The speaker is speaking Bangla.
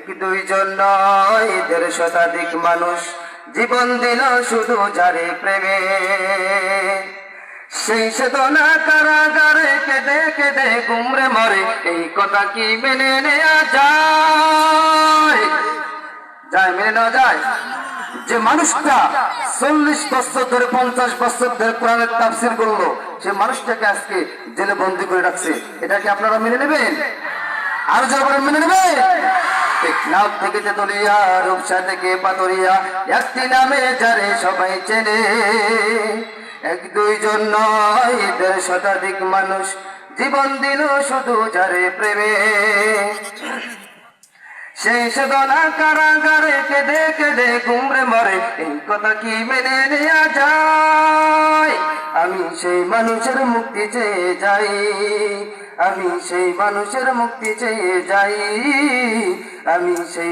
এক দুইজন নয় ১৫০ শতাধিক মানুষ জীবন দিল শুধু যারে প্রেমে। সেই চেতনা কারাগারে কেঁদে কেঁদে গুমরে মরে, এই কথা কি মেনে নেওয়া যায়? মেনে নেওয়া যায়? যে মানুষটা ৪০ বছর ধরে ৫০ বছর ধরে কোরআনের তাফসীর করলো, সে মানুষটাকে আজকে জেলে বন্দী করে রাখছে, এটা কি আপনারা মেনে নেবেন? আর যারা মেনে নেবেন? নাম থেকে তেতুলিয়া, রূপসা থেকে পাতুরিয়া, একটি নামে যারে সবাই চেনে। এক দুইজন নয় ১৫০ শতাধিক মানুষ জীবন দিল শুধু যারে প্রেমে। সেই চেতনা কারাগারে কেঁদে কেঁদে গুমরে মরে, এই কথা কি মেনে নেওয়া যায়? আমি সেই মানুষের মুক্তি চেয়ে যাই, আমি সেই মানুষের মুক্তি চেয়ে যাই, আমি সেই